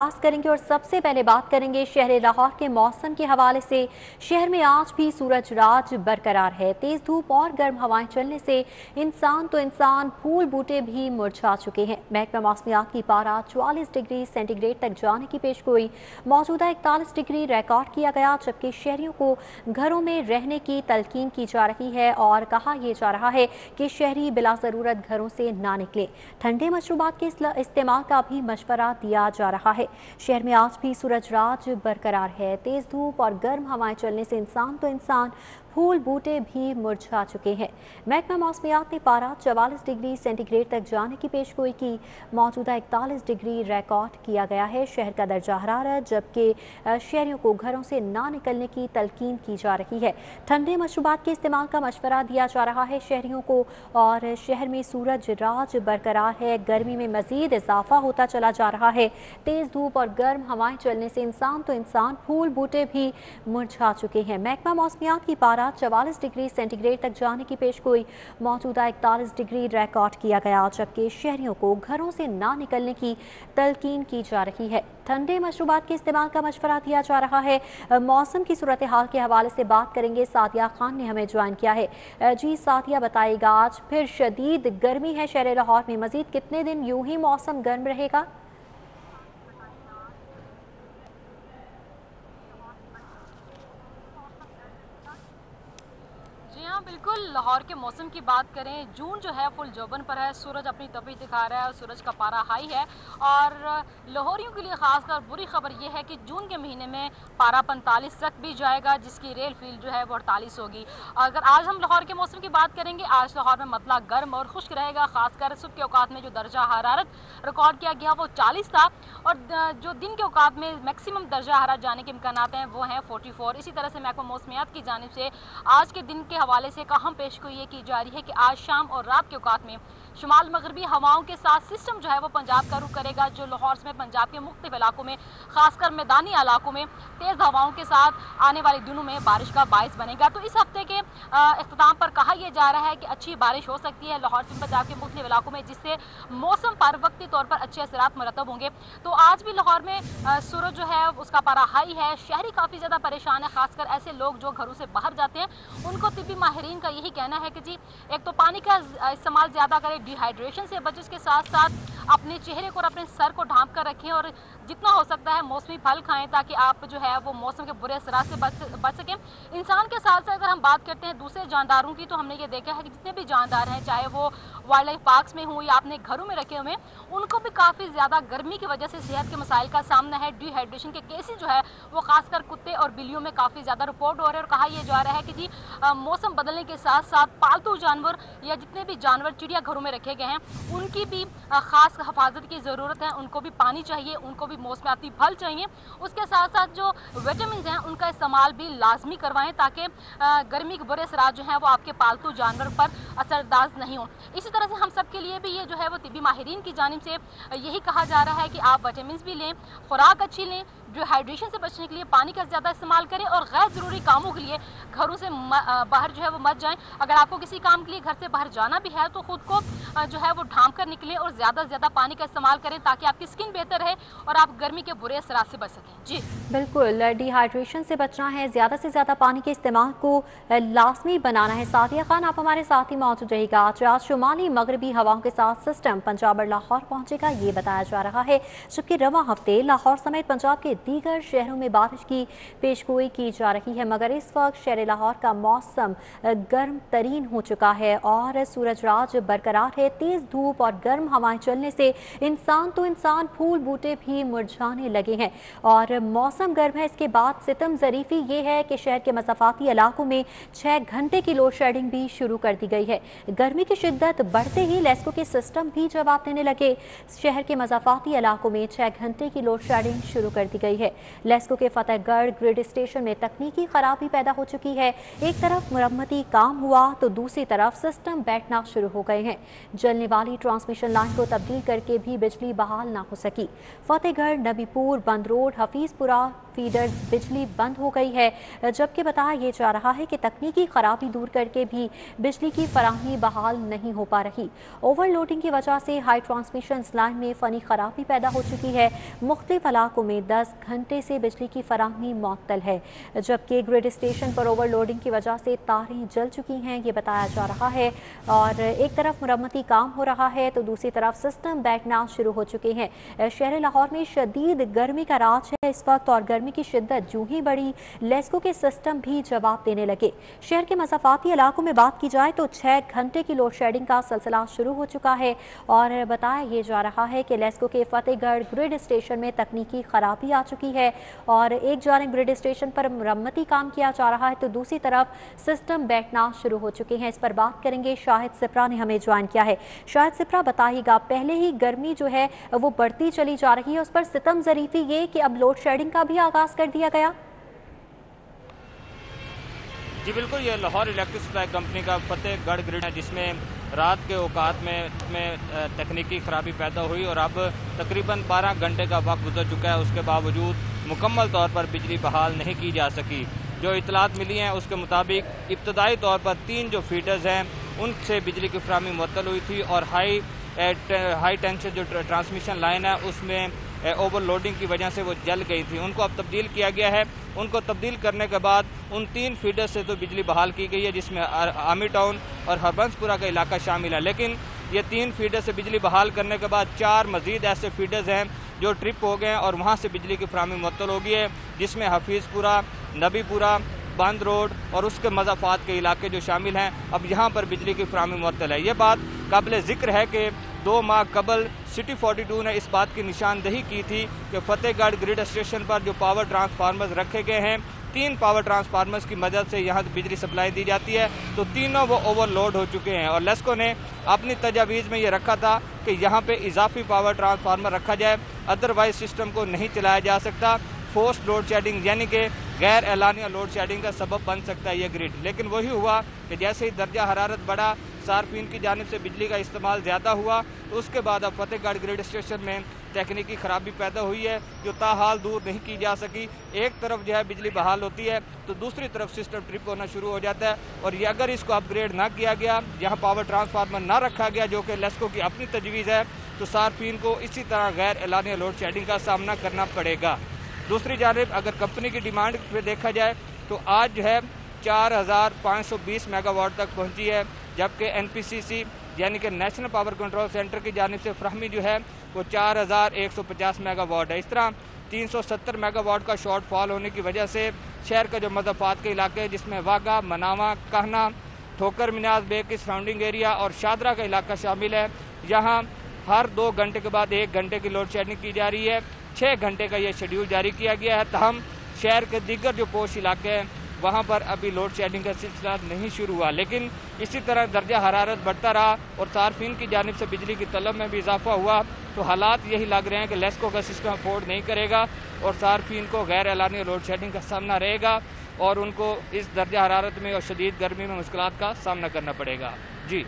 बात करेंगे और सबसे पहले बात करेंगे शहर लाहौर के मौसम के हवाले से। शहर में आज भी सूरज राज बरकरार है। तेज धूप और गर्म हवाएं चलने से इंसान फूल बूटे भी मुरझा चुके हैं। महकमा मौसमियात की पारा 44 डिग्री सेंटीग्रेड तक जाने की पेशगोई मौजूदा 41 डिग्री रिकॉर्ड किया गया, जबकि शहरियों को घरों में रहने की तलकीन की जा रही है और कहा यह जा रहा है कि शहरी बिला ज़रूरत घरों से ना निकले। ठंडे मशरूबात के इस्तेमाल का भी मशवरा दिया जा रहा है। शहर में आज भी सूरज राज बरकरार है। तेज धूप और गर्म हवाएं चलने से इंसान फूल बूटे भी मुरझा चुके हैं। महकमा मौसमियात ने पारा 44 डिग्री सेंटीग्रेड तक जाने की पेशगोई की। मौजूदा 41 डिग्री रिकॉर्ड किया गया है शहर का दर्जा हरारत, जबकि शहरियों को घरों से ना निकलने की तलकीन की जा रही है। ठंडे मशरूबात के इस्तेमाल का मशवरा दिया जा रहा है शहरियों को और शहर में सूरज राज बरकरार है। गर्मी में मजीद इजाफा होता चला जा रहा है। तेज धूप और गर्म हवाएं चलने से इंसान फूल बूटे भी मुरझा चुके हैं। महकमा मौसमियात की पारा 44 डिग्री सेंटीग्रेड तक जाने की पेशगोई मौजूदा 41 डिग्री रिकॉर्ड किया गया, जबकि शहरियों को घरों से ना निकलने की तलकीन की जा रही है। ठंडे मशरूबात के इस्तेमाल का मशवरा दिया जा रहा है। मौसम की सूरत हाल के हवाले से बात करेंगे। सादिया खान ने हमें ज्वाइन किया है। जी सादिया, बताइएगा, आज फिर शदीद गर्मी है शहर लाहौर में, मजीद कितने दिन यूं ही मौसम गर्म रहेगा? जी हाँ, बिल्कुल। लाहौर के मौसम की बात करें, जून जो है फुल जौबन पर है। सूरज अपनी तपीश दिखा रहा है और सूरज का पारा हाई है। और लाहौरियों के लिए खासकर बुरी खबर यह है कि जून के महीने में पारा 45 तक भी जाएगा, जिसकी रेल फील जो है वो 48 होगी। अगर आज हम लाहौर के मौसम की बात करेंगे, आज लाहौर में मतला गर्म और खुश्क रहेगा। खासकर सुबह के औकात में जो दर्जा हरारत रिकॉर्ड किया गया वो 40 था, और जो दिन के औकात में मैक्सिमम दर्जा हरारत जाने के इम्कान हैं वो हैं 44। इसी तरह से महकमा मौसमियात की जानिब से आज के दिन के हवाले से अहम पेशगोई ये की जा रही है कि आज शाम और रात के औकात में शुमाल मगरबी हवाओं के साथ सिस्टम जो है वो पंजाब का रुख करेगा, जो लाहौर में पंजाब के मुख्तलिफ इलाकों में, खासकर मैदानी इलाकों में तेज़ हवाओं के साथ आने वाले दिनों में बारिश का बायस बनेगा। तो इस हफ्ते के अख्ताम पर कहा यह जा रहा है कि अच्छी बारिश हो सकती है लाहौर में पंजाब के मुख्तलिफ इलाकों में, जिससे मौसम पर वक्ती तौर पर अच्छे असरात मुरतब होंगे। तो आज भी लाहौर में सूरज जो है उसका पारा हाई है। शहरी काफ़ी ज़्यादा परेशान है, खासकर ऐसे लोग जो घरों से बाहर जाते हैं। उनको तिब्बी माहिरीन का यही कहना है कि जी, एक तो पानी का इस्तेमाल ज़्यादा करें, डिहाइड्रेशन से बचें, इसके साथ साथ अपने चेहरे को और अपने सर को ढांप कर रखें, और जितना हो सकता है मौसमी फल खाएं, ताकि आप जो है वो मौसम के बुरे असरात से बच सकें। इंसान के साथ साथ अगर हम बात करते हैं दूसरे जानदारों की, तो हमने ये देखा है कि जितने भी जानदार हैं, चाहे वो वाइल्ड लाइफ पार्क्स में हों या अपने घरों में रखे हुए, उनको भी काफ़ी ज़्यादा गर्मी की वजह से सेहत के मसाइल का सामना है। डिहाइड्रेशन के केसेस जो है वो खासकर कुत्ते और बिल्लियों में काफ़ी ज़्यादा रिपोर्ट हो रहे हैं। और कहा यह जा रहा है कि जी, मौसम बदलने के साथ साथ पालतू जानवर या जितने भी जानवर चिड़िया घरों में रखे गए हैं, उनकी भी खास हिफाजत की ज़रूरत है। उनको भी पानी चाहिए, उनको भी मौसमियाती फल चाहिए। उसके साथ साथ जो विटामिन हैं उनका इस्तेमाल भी लाजमी करवाएं, ताकि गर्मी के बुरे असरात जो हैं वो आपके पालतू जानवर पर असरदाज नहीं हो। इसी तरह से हम सब के लिए भी ये जो है वो तिब्बी माहिरीन की जानिब से यही कहा जा रहा है कि आप विटामिन भी लें, खुराक अच्छी लें, डिहाइड्रेशन से बचने के लिए पानी का ज़्यादा इस्तेमाल करें, और गैर ज़रूरी कामों के लिए घरों से बाहर जो है वो मत जाएं। अगर आपको किसी काम के लिए घर से बाहर जाना भी है, तो खुद को जो है वो ढांप कर निकलें और ज़्यादा से ज़्यादा पानी का इस्तेमाल करें, ताकि आपकी स्किन बेहतर रहे और आप गर्मी के बुरे असरात से बच सकें। जी बिल्कुल, डिहाइड्रेशन से बचना है, ज़्यादा से ज़्यादा पानी के इस्तेमाल को लाजमी बनाना है। सादिया खान, आप हमारे साथ ही मौजूद रहिएगा। आज शुमाली मगरबी हवाओं के साथ सिस्टम पंजाब और लाहौर पहुंचेगा, ये बताया जा रहा है, जबकि रवा हफ्ते लाहौर समेत पंजाब के दीगर शहरों में बारिश की पेशगोई की जा रही है। मगर इस वक्त शहर लाहौर का मौसम गर्म तरीन हो चुका है और सूरज राज बरकरार है। तेज़ धूप और गर्म हवाएं चलने से इंसान फूल बूटे भी मुरझाने लगे हैं और मौसम गर्म है। इसके बाद सितम ज़रीफ़ी ये है कि शहर के मसाफाती इलाकों में 6 घंटे की लोड शेडिंग भी शुरू कर दी गई है। गर्मी की शिद्दत बढ़ते ही लेस्को के सिस्टम भी जवाब देने लगे। शहर के मसाफाती इलाकों में 6 घंटे की लोड शेडिंग शुरू कर दी गई है। लेस्को के फतेहगढ़ ग्रिड स्टेशन में तकनीकी खराबी पैदा हो चुकी है। एक तरफ मुरम्मती काम हुआ तो दूसरी तरफ सिस्टम बैठना शुरू हो गए हैं। जलने वाली ट्रांसमिशन लाइन को तब्दील करके भी बिजली बहाल ना हो सकी। फतेहगढ़, नबीपुर, बंद रोड, हफीजपुरा, फीडर्स बिजली बंद हो गई है, जबकि बताया ये जा रहा है कि तकनीकी खराबी दूर करके भी बिजली की फराहमी बहाल नहीं हो पा रही। ओवरलोडिंग की वजह से हाई ट्रांसमिशन लाइन में फनी खराबी पैदा हो चुकी है। मुख्तलिफ इलाकों में 10 घंटे से बिजली की फराहमी मुअत्तल है, जबकि ग्रिड स्टेशन पर ओवरलोडिंग की वजह से तारें जल चुकी हैं, ये बताया जा रहा है। और एक तरफ मुरम्मती काम हो रहा है तो दूसरी तरफ सिस्टम बैठना शुरू हो चुके हैं। शहर लाहौर में शदीद गर्मी का राज है इस वक्त, और गर्मी की शिद्दत यूं ही बढ़ी, लेस्को के सिस्टम भी जवाब देने लगे। शहर के मसाफाती इलाकों में बात की जाए तो 6 घंटे की लोड शेडिंग का सिलसिला शुरू हो चुका है। और बताया ये जा रहा है कि लेस्को के फतेहगढ़ ग्रिड स्टेशन में तकनीकी खराबी आ चुकी है, और एक जानिब ग्रिड स्टेशन पर मुरम्मती काम किया जा रहा है तो दूसरी तरफ सिस्टम बैठना शुरू हो चुके हैं। इस पर बात करेंगे, शाहिद सिप्रा ने हमें ज्वाइन किया है। शाहिद सिप्रा, बताइएगा, पहले ही गर्मी जो है वो बढ़ती चली जा रही है, उस पर सितम ज़रीफी ये कि अब लोड शेडिंग का भी आगाज कर दिया गया। जी बिल्कुल, ये लाहौर इलेक्ट्रिक सप्लाई कंपनी का फतेहगढ़ ग्रिड है, जिसमें रात के औकात में तकनीकी खराबी पैदा हुई और अब तकरीबन 12 घंटे का वक्त गुजर चुका है। उसके बावजूद मुकम्मल तौर पर बिजली बहाल नहीं की जा सकी। जो इतलात मिली हैं उसके मुताबिक इब्तदाई तौर पर 3 जो फीडर्स हैं उनसे बिजली की फराहमी मुअत्तल हुई थी, और हाई टेंशन जो ट्रांसमिशन लाइन है उसमें ओवरलोडिंग की वजह से वो जल गई थी। उनको अब तब्दील किया गया है। उनको तब्दील करने के बाद उन 3 फीडर्स से तो बिजली बहाल की गई है, जिसमें आर्मी टाउन और हरबंसपुरा का इलाका शामिल है। लेकिन ये 3 फीडर से बिजली बहाल करने के बाद 4 मजीद ऐसे फीडर्स हैं जो ट्रिप हो गए हैं और वहाँ से बिजली की फराहमी मुअत्तल हो गई है, जिसमें हफीज़पुरा, नबीपुरा, बंद रोड और उसके मज़ाफ़ात के इलाके जो शामिल हैं। अब यहाँ पर बिजली की फराहमी मुअत्तल है। ये बात काबिल ज़िक्र है कि 2 माह कबल सिटी 42 ने इस बात की निशानदही की थी कि फतेहगढ़ ग्रिड स्टेशन पर जो पावर ट्रांसफार्मर्स रखे गए हैं, 3 पावर ट्रांसफार्मर्स की मदद से यहाँ बिजली सप्लाई दी जाती है, तो तीनों वो ओवरलोड हो चुके हैं। और लेस्को ने अपनी तजावीज़ में ये रखा था कि यहाँ पे इजाफी पावर ट्रांसफार्मर रखा जाए, अदरवाइज सिस्टम को नहीं चलाया जा सकता। फोर्स लोड शेडिंग यानी कि गैर एलानिया लोड शेडिंग का सबब बन सकता है ये ग्रिड। लेकिन वही हुआ कि जैसे ही दर्जा हरारत बढ़ा, सार्फिन की जानिब से बिजली का इस्तेमाल ज़्यादा हुआ, तो उसके बाद अब फतेहगढ़ ग्रिड स्टेशन में तकनीकी खराबी पैदा हुई है जो ताहाल दूर नहीं की जा सकी। एक तरफ जो है बिजली बहाल होती है तो दूसरी तरफ सिस्टम ट्रिप होना शुरू हो जाता है, और ये अगर इसको अपग्रेड ना किया गया, यहाँ पावर ट्रांसफार्मर ना रखा गया जो कि लेस्को की अपनी तजवीज़ है, तो सार्फिन को इसी तरह गैर एलानिया लोड शेडिंग का सामना करना पड़ेगा। दूसरी जानिब अगर कंपनी की डिमांड पे देखा जाए तो आज जो है 4520 मेगावाट तक पहुंची है, जबकि NPCC यानी कि नेशनल पावर कंट्रोल सेंटर की जानिब से फ्राहमी जो है वो 4150 मेगावाट है। इस तरह 370 मेगावाट का शॉर्टफॉल होने की वजह से शहर का जो मज़ाफ़ात के इलाके हैं, जिसमें वागा, मनावा, कहना, ठोकर मिनाज बे की सराउंडिंग एरिया और शादरा का इलाका शामिल है, यहाँ हर 2 घंटे के बाद 1 घंटे की लोड शेडिंग की जा रही है। 6 घंटे का ये शेड्यूल जारी किया गया है। तहम शहर के दीगर जो पोश इलाके हैं वहाँ पर अभी लोड शेडिंग का सिलसिला नहीं शुरू हुआ, लेकिन इसी तरह दर्जा हरारत बढ़ता रहा और सार्फिन की जानिब से बिजली की तलब में भी इजाफा हुआ, तो हालात यही लग रहे हैं कि लेस्को का सिस्टम अफोर्ड नहीं करेगा और सार्फिन को गैर एलानी लोड शेडिंग का सामना रहेगा और उनको इस दर्जा हरारत में और शदीद गर्मी में मुश्किलात का सामना करना पड़ेगा। जी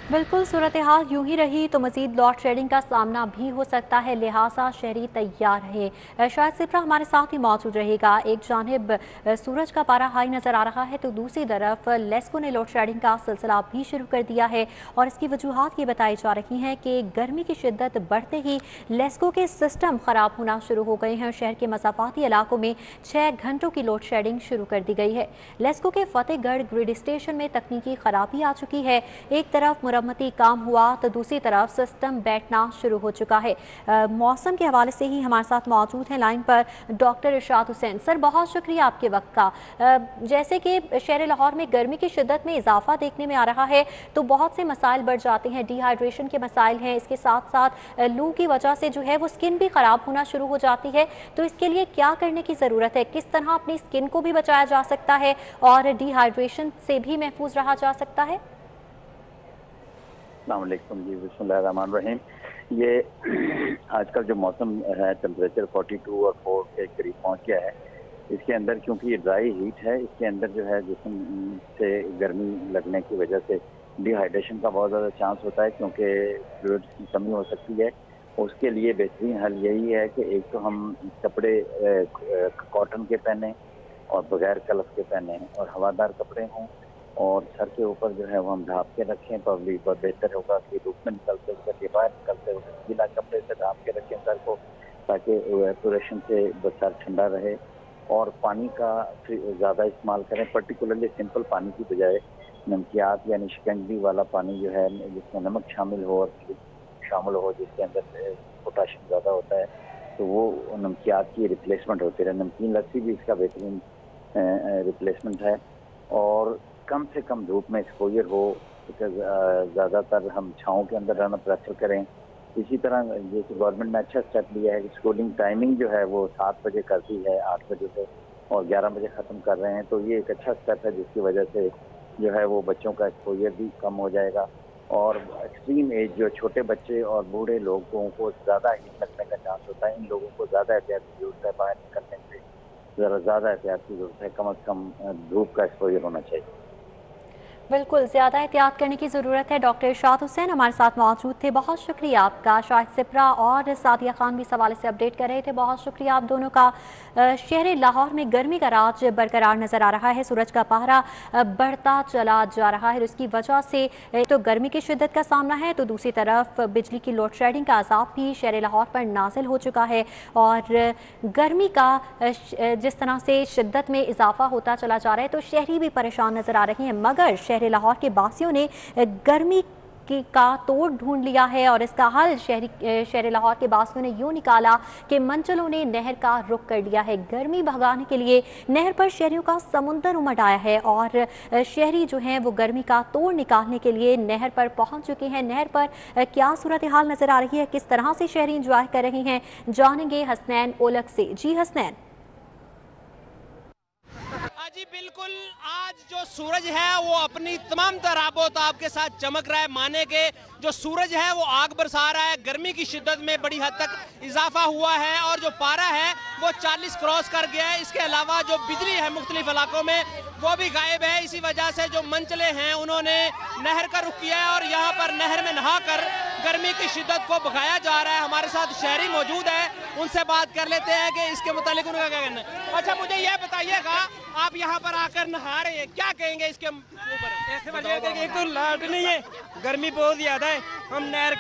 बिल्कुल, सूरत हाल यूं ही रही तो मजीद लोड शेडिंग का सामना भी हो सकता है, लिहाजा शहरी तैयार रहे। शायद सिप्रा हमारे साथ ही मौजूद रहेगा। एक जानिब सूरज का पारा हाई नज़र आ रहा है तो दूसरी तरफ लेस्को ने लोड शेडिंग का सिलसिला भी शुरू कर दिया है, और इसकी वजूहात ये बताई जा रही हैं कि गर्मी की शिद्दत बढ़ते ही लेस्को के सिस्टम ख़राब होना शुरू हो गए हैं। शहर के मसाफाती इलाकों में 6 घंटों की लोड शेडिंग शुरू कर दी गई है। लेस्को के फतेहगढ़ ग्रिड स्टेशन में तकनीकी खराबी आ चुकी है। एक तरफ मुरम्मती काम हुआ तो दूसरी तरफ सिस्टम बैठना शुरू हो चुका है। मौसम के हवाले से ही हमारे साथ मौजूद हैं लाइन पर डॉक्टर इरशाद हुसैन। सर, बहुत शुक्रिया आपके वक्त का। जैसे कि शहर लाहौर में गर्मी की शिद्दत में इजाफा देखने में आ रहा है तो बहुत से मसाइल बढ़ जाते हैं, डिहाइड्रेशन के मसाइल हैं, इसके साथ साथ लू की वजह से जो है वो स्किन भी ख़राब होना शुरू हो जाती है। तो इसके लिए क्या करने की ज़रूरत है, किस तरह अपनी स्किन को भी बचाया जा सकता है और डिहाइड्रेशन से भी महफूज रहा जा सकता है? अस्सलाम वालेकुम जी, बिस्मिल्लाहिर्रहमानिर्रहीम। ये आजकल जो मौसम है टेम्परेचर 42 और 4 के करीब पहुंच गया है। इसके अंदर क्योंकि ये ड्राई हीट है, इसके अंदर जो है जिस्म से गर्मी लगने की वजह से डिहाइड्रेशन का बहुत ज़्यादा चांस होता है, क्योंकि फ्लूइड्स की कमी हो सकती है उसके लिए बेहतरीन हल यही है कि एक तो हम कपड़े कॉटन के पहने और बगैर कलफ के पहने और हवादार कपड़े हों, और सर के ऊपर जो है वो हम ढाँप के रखें। पब्लिक बहुत बेहतर होगा कि धूप में निकलते हुए बाहर निकलते हुए गीला कपड़े से ढाँप के रखें सर को, ताकि एवेपोरेशन से सर ठंडा रहे। और पानी का ज़्यादा इस्तेमाल करें, पर्टिकुलरली सिंपल पानी की बजाय नमकियात यानी शिकंजी वाला पानी जो है जिसमें नमक शामिल हो और शामिल हो, जिसके अंदर पोटाशियम ज़्यादा होता है, तो वो नमकियात की रिप्लेसमेंट होती रहे। नमकीन लस्सी भी इसका बेहतरीन रिप्लेसमेंट है। और कम से कम धूप में एक्सपोजर हो, ज़्यादातर हम छाँव के अंदर रहना प्रेफर करें। इसी तरह जैसे गवर्नमेंट ने अच्छा स्टेप लिया है कि स्कूलिंग टाइमिंग जो है वो 7 बजे कर दी है, 8 बजे से, और 11 बजे ख़त्म कर रहे हैं। तो ये एक अच्छा स्टेप है जिसकी वजह से जो है वो बच्चों का एक्सपोजर भी कम हो जाएगा। और एक्सट्रीम एज जो छोटे बच्चे और बूढ़े लोगों को ज़्यादा हीट लगने का चांस होता है, इन लोगों को ज़्यादा एहतियात की जरूरत है। बाहर निकलने से ज़रा ज़्यादा एहतियात की जरूरत है, कम से कम धूप का एक्सपोजर होना चाहिए। बिल्कुल, ज़्यादा एहतियात करने की ज़रूरत है। डॉक्टर इरशाद हुसैन हमारे साथ मौजूद थे, बहुत शुक्रिया आपका। शाहिद सिप्रा और सादिया खान भी इस हवाले से अपडेट कर रहे थे, बहुत शुक्रिया आप दोनों का। शहर लाहौर में गर्मी का राज बरकरार नज़र आ रहा है, सूरज का पहरा बढ़ता चला जा रहा है। इसकी वजह से तो गर्मी की शिद्दत का सामना है, तो दूसरी तरफ बिजली की लोड शेडिंग का अजाब भी शहर लाहौर पर नाजिल हो चुका है। और गर्मी का जिस तरह से शिद्दत में इजाफा होता चला जा रहा है, तो शहरी भी परेशान नज़र आ रही हैं। मगर शहर लाहौर के बासियों ने गर्मी का तोड़ ढूंढ लिया है और इसका हल शहर लाहौर के बासियों ने यूं निकाला कि मंचलों ने नहर का रुख कर लिया है। गर्मी भगाने के लिए नहर पर शहरियों का समुंदर उमड़ आया है और शहरी जो हैं वो गर्मी का तोड़ निकालने के लिए नहर पर पहुंच चुके हैं। नहर पर क्या सूरत हाल नजर आ रही है, किस तरह से शहरी इंजॉय कर रहे हैं, जानेंगे हसनैन ओलक से। जी हसनैन। जी बिल्कुल, आज जो सूरज है वो अपनी तमाम तराबोताब के साथ चमक रहा है। माने के जो सूरज है वो आग बरसा रहा है, गर्मी की शिद्दत में बड़ी हद तक इजाफा हुआ है और जो पारा है वो 40 क्रॉस कर गया है। इसके अलावा जो बिजली है मुख्तलिफ इलाकों में वो भी गायब है। इसी वजह से जो मंचले हैं उन्होंने नहर का रुख किया है और यहाँ पर नहर में नहाकर गर्मी की शिद्दत को भगाया जा रहा है। हमारे साथ शहरी मौजूद है, उनसे बात कर लेते हैं कि इसके मुतालिक उनका क्या कहना है। अच्छा, मुझे यह बताइएगा, आप यहाँ पर आकर नहा रहे हैं, क्या कहेंगे इसके ऊपर? एक तो लाट नहीं है, गर्मी बहुत ज्यादा है, हम नहर